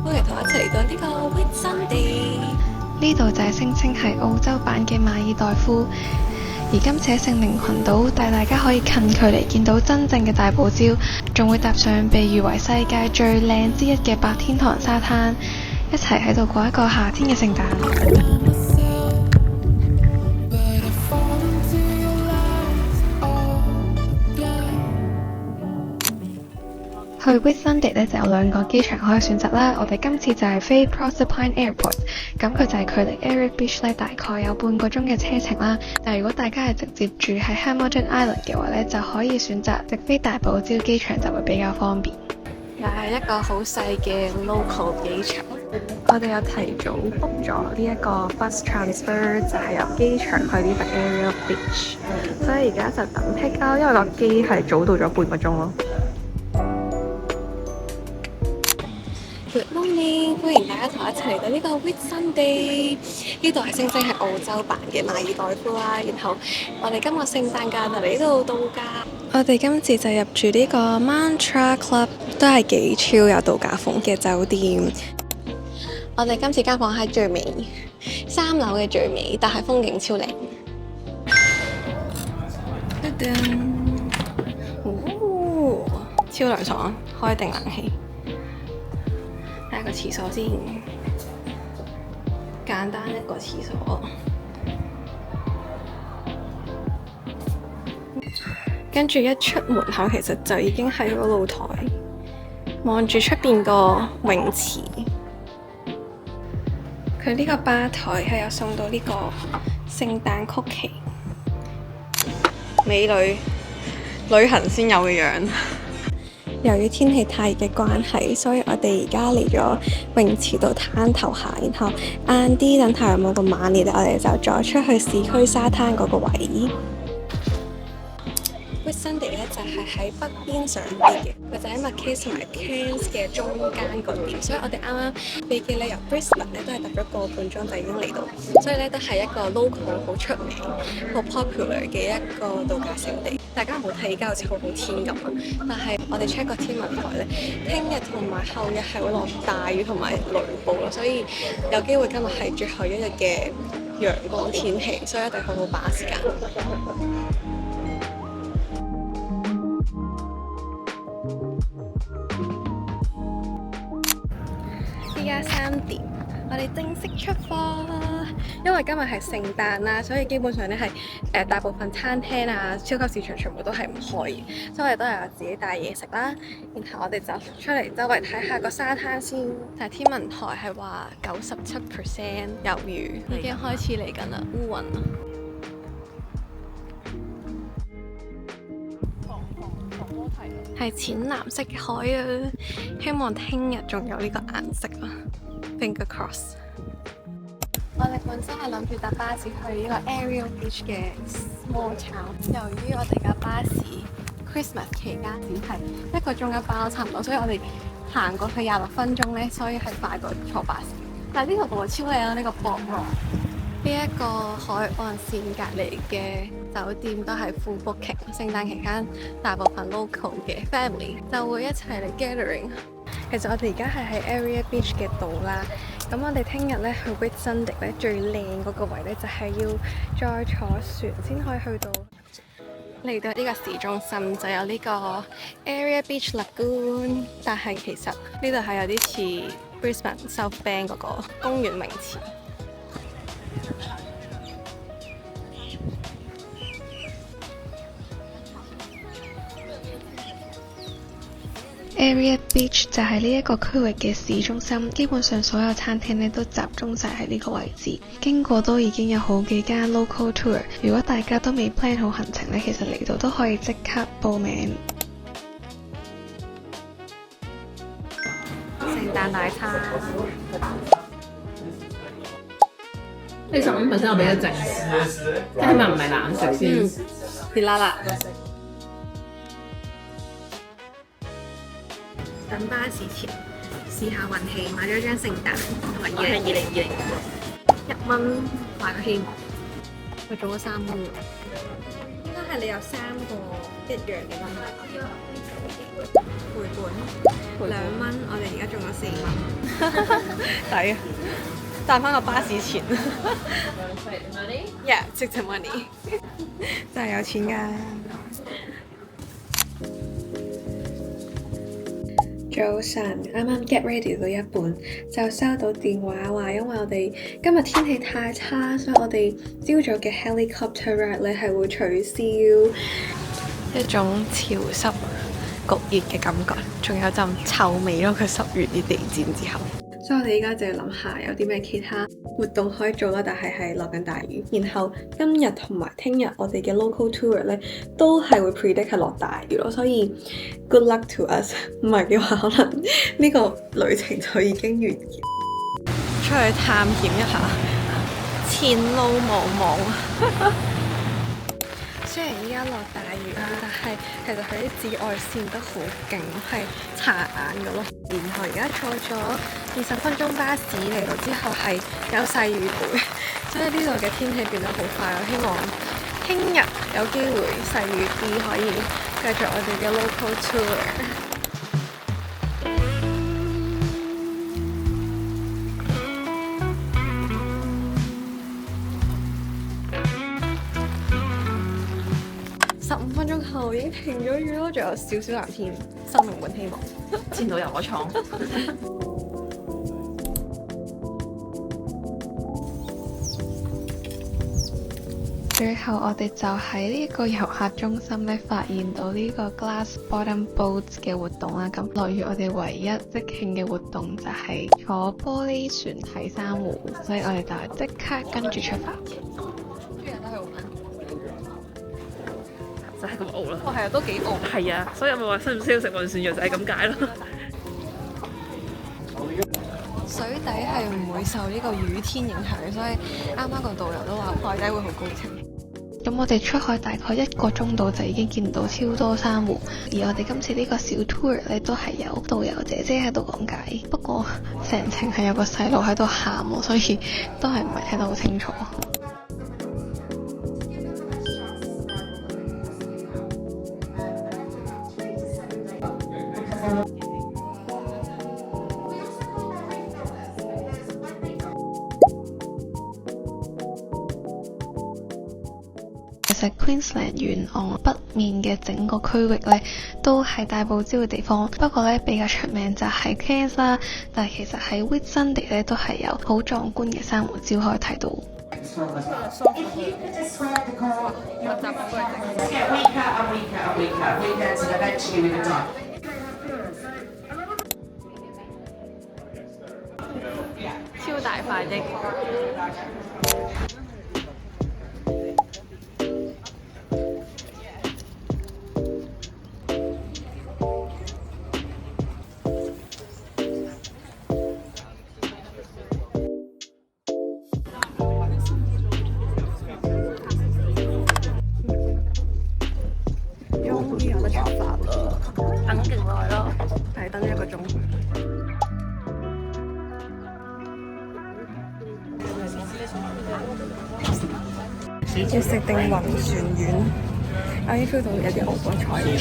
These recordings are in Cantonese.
歡迎同我一齊嚟到呢個 Whitsunday。呢度就係聲稱係澳洲版嘅馬爾代夫，而今次喺聖靈群島帶大家可以近距離見到真正嘅大堡礁，仲會踏上被譽為世界最靚之一嘅白天堂沙灘，一齊喺度過一個夏天嘅聖誕。去 Whitsunday 咧就有兩個機場可以選擇啦，我哋今次就係飛 Proserpine Airport， 咁佢就係距離 Aria Beach 咧大概有半個鐘嘅車程啦。但係如果大家係直接住喺 Hamilton Island 嘅話咧，就可以選擇直飛大堡礁機場，就會比較方便。又係一個好細嘅 local 機場，我哋有提早 book 咗呢一個 bus transfer， 就係由機場去呢個 Aria Beach， 所以而家就等 pick up， 因為個機係早到咗半個鐘咯。Good morning， 歡迎大家同我一齊嚟到呢個 Whitsunday。呢度係聲稱係澳洲版嘅馬爾代夫啦。然後我哋今個聖誕假就嚟呢度度假。我哋今次就入住呢個 Mantra Club， 都係幾 chill 有度假風嘅酒店。我哋今次間房喺最尾，3樓嘅最尾，但係風景超靚。超涼爽，開定冷氣。睇個廁所先，簡單一個廁所。跟住一出門口，其實就已經係個露台，望住出邊個泳池。佢呢個吧台係有送到呢個聖誕曲奇，美女旅行先有嘅樣。由於天氣太熱嘅關係，所以我哋而家嚟咗泳池度攤頭下，然後晏啲等太陽冇咁猛烈，我哋就再出去市區沙灘嗰個位。Whitsunday 咧就係喺北邊上邊嘅，佢就喺 Mackays 同埋 Cairns 嘅中間個點，所以我哋啱啱飛機咧由 Brisbane 咧都係搭咗個半鐘就已經嚟到，所以咧都係一個 local 好出名、好 popular 嘅一個度假勝地。大家唔好睇而家好似好好天咁啊，但係我哋 check 個天文台咧，聽日同埋後日係會落大雨同埋雷暴咯，所以有機會今日係最後一日嘅陽光天氣，所以一定好好把握時間。依家3點，我哋正式出發。因為今日係聖誕啦，所以基本上咧係大部分餐廳啊、超級市場全部都係唔開嘅，所以我哋都係自己帶嘢食啦。然後我哋就出嚟周圍睇下個沙灘先。但係天文台係話97% 有雨，已經開始嚟緊啦，烏雲啊！係淺藍色嘅海啊，希望聽日仲有呢個顏色啊 ，Finger cross。我哋本身係諗住搭巴士去呢個 Aria Beach 嘅 small town， 由於我哋嘅巴士 Christmas 期間只係1個鐘一班，差唔多，所以我哋行過去26分鐘咧，所以係快過坐巴士。但係呢個度超靚啊！呢個博羅呢一個海岸線隔離嘅酒店都係 full booking， 聖誕期間大部分 local 嘅 family 就會一齊嚟 gathering。其實我哋而家係喺 Aria Beach 嘅度啦，咁我哋聽日咧去 Whitsunday 咧最靚嗰個位咧就係要再坐船先可以去到。嚟到呢個市中心就有呢個 Aria Beach Lagoon， 但係其實呢度係有啲似 Brisbane South Bank 嗰個公園泳池。Aria Beach 就係呢一個區域嘅市中心，基本上所有餐廳咧都集中晒喺呢個位置。經過都已經有好幾間 local tour， 如果大家都未 plan 好行程咧，其實嚟到都可以即刻報名。聖誕大餐，呢15%我俾得正，即係起碼唔係冷食先。熱辣辣。等巴士前試下運氣，買咗張聖誕同埋2020 1蚊買個希望，佢中咗3蚊。應該係你有3個一樣嘅蚊。回本2蚊，我哋而家中咗4蚊，抵啊！賺翻個巴士錢。Yeah， 直情 money， 真係有錢㗎。早晨，啱啱 get ready 到一半，就收到電話話，因為我哋今日天氣太差，所以我哋朝早嘅 helicopter ride 咧係會取消，一種潮濕焗熱嘅感覺，仲有陣臭味咯。佢濕完啲地氈之後，所以我哋依家就要諗下有啲咩其他活動可以做啦。但係落緊大雨，然後今日同埋聽日我哋嘅 local tour 咧都係會 predict 係落大雨咯，所以 good luck to us。唔係嘅話，可能呢個旅程就已經完結。出去探險一下，前路茫茫。雖然依家落大雨啦，但係其實佢啲紫外線得好勁，係擦眼嘅咯。然後而家坐咗20分鐘巴士嚟到之後係有細雨陪，所以呢度嘅天氣變得好快。我希望聽日有機會細雨啲，可以繼續我哋嘅 local tour。15分鐘後已經停咗雨咯，仲有少少藍天，生命滿希望，前路由我闖。最後我哋就喺呢個遊客中心咧發現到呢個 Glass Bottom Boats 嘅活動啦。咁落雨我哋唯一即興嘅活動就係坐玻璃船睇珊瑚，所以我哋就即刻跟住出發。就係咁傲啦。哦，係啊，都幾傲。係啊，所以我咪話需唔需要食運算藥就係咁解咯。水底係唔會受呢個雨天影響，所以啱啱個導遊都話海底會好高清。咁我哋出海大概1個鐘度就已經見到超多珊瑚，而我哋今次呢個小 tour 咧都係有導遊姐姐喺度講解，不過成程係有個細路喺度喊喎，所以都係唔係聽得好清楚。其實 Queensland 沿岸北面嘅整個區域咧，都係大堡礁嘅地方。不過咧比較出名就係 Cairns 啦，但係其實喺 Whitsunday 咧都係有好壯觀嘅珊瑚礁可以睇到。超大塊的。終於有得出發啦！等勁耐咯，係等1個鐘。要食定暈船丸，我已經 feel 到有啲餓過菜了。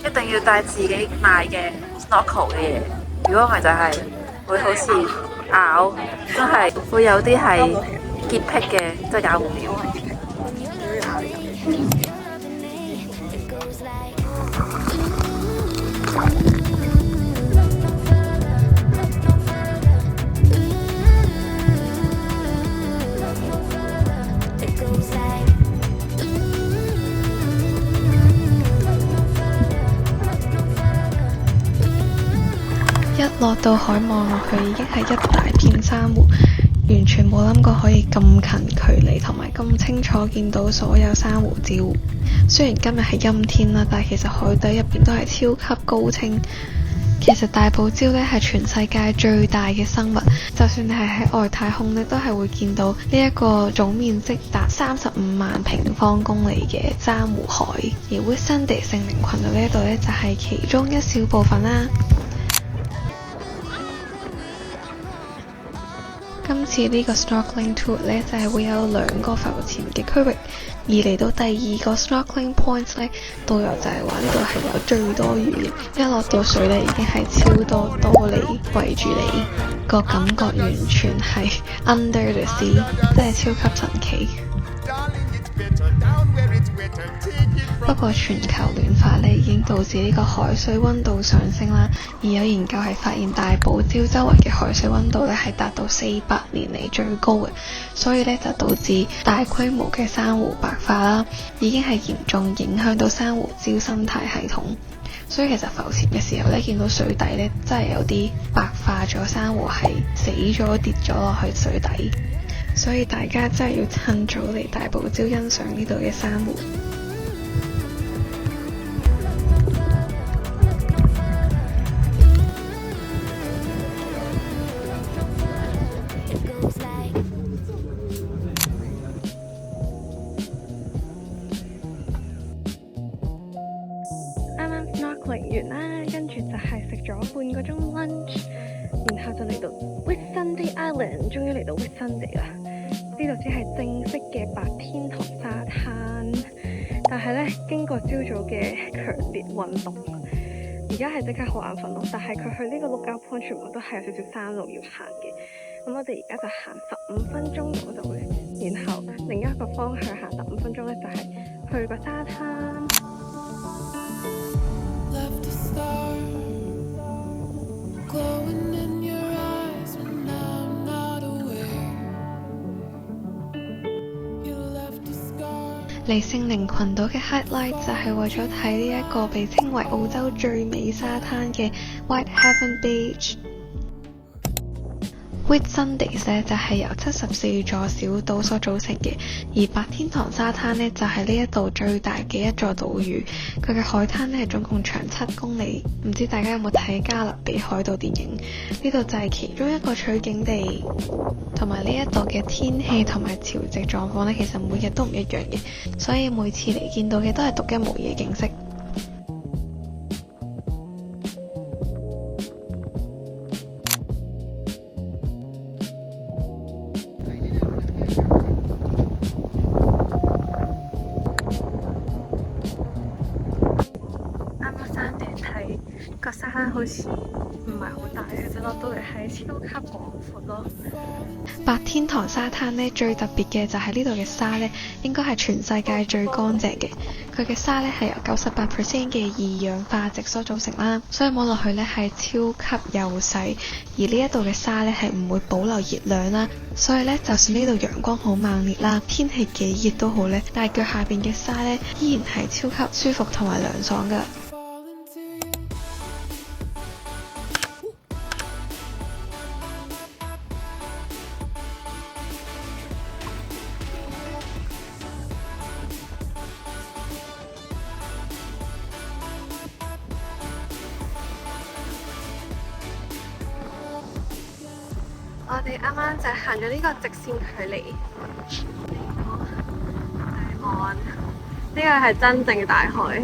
一定要帶自己買嘅 snorkel 嘅嘢，如果唔係就係會好似咬，真係會有啲係潔癖嘅，真係搞唔掂。一落到海望落去已經係一大片珊瑚，完全冇諗過可以咁近距離同埋咁清楚見到所有珊瑚礁。雖然今日係陰天啦，但係其實海底入邊都係超級高清。其實大堡礁咧係全世界最大嘅生物，就算你係喺外太空咧，都係會見到呢一個總面積達35萬平方公里嘅珊瑚海。而 Whitsunday 聖靈群島呢一度咧就係其中一小部分啦。今次呢個 snorkeling tour 咧就係會有2個浮潛嘅區域，而嚟到第2個 snorkeling point 咧，導遊就係話呢度係有最多魚嘅，一落到水咧已經係超多多利圍住你，個感覺完全係 under the sea， 真係超級神奇。不過全球暖化咧已經導致呢個海水溫度上升啦，而有研究係發現大堡礁周圍嘅海水溫度咧係達到400年嚟最高嘅，所以咧就導致大規模嘅珊瑚白化啦，已經係嚴重影響到珊瑚礁生態系統。所以其實浮潛嘅時候咧，見到水底咧真係有啲白化咗，珊瑚係死咗跌咗落去水底，所以大家真係要趁早嚟大堡礁欣賞呢度嘅珊瑚。完啦，跟住就係食咗半個鐘 lunch， 然後就嚟到 Whitsunday Island， 終於嚟到 Whitsunday 啦。呢度只係正式嘅白天堂沙灘，但係呢，經過朝早嘅強烈運動，而家係即刻好眼瞓咯。但係佢去呢個Lookout Point全部都係有少少山路要行嘅，咁我哋而家就行15分鐘到就會，然後另一個方向行15分鐘呢，就係去個沙灘。嚟聖靈群島嘅 highlight 就係為咗睇呢一個被稱為澳洲最美沙灘嘅 Whitehaven Beach。Whitsundays 咧就係由74座小島所組成嘅，而白天堂沙灘呢就係呢一度最大嘅一座島嶼。佢嘅海灘呢總共長7公里，唔知大家有冇睇加勒比海盜電影？呢度就係其中一個取景地，同埋呢一度嘅天氣同埋潮汐狀況呢，其實每日都唔一樣嘅，所以每次嚟見到嘅都係獨一無二嘅景色。個沙灘好似唔係好大嘅啫，落到嚟係超級廣闊咯。白天堂沙灘呢，最特別嘅就係呢度嘅沙呢，應該係全世界最乾淨嘅。佢嘅沙呢係由98% 嘅二氧化矽所組成啦，所以摸落去呢係超級幼細。而呢一度嘅沙呢係唔會保留熱量啦，所以呢，就算呢度陽光好猛烈啦，天氣幾熱都好呢，但係腳下邊嘅沙呢依然係超級舒服同埋涼爽噶。我哋啱啱就行咗呢個直線距離大岸，呢個係真正嘅大海。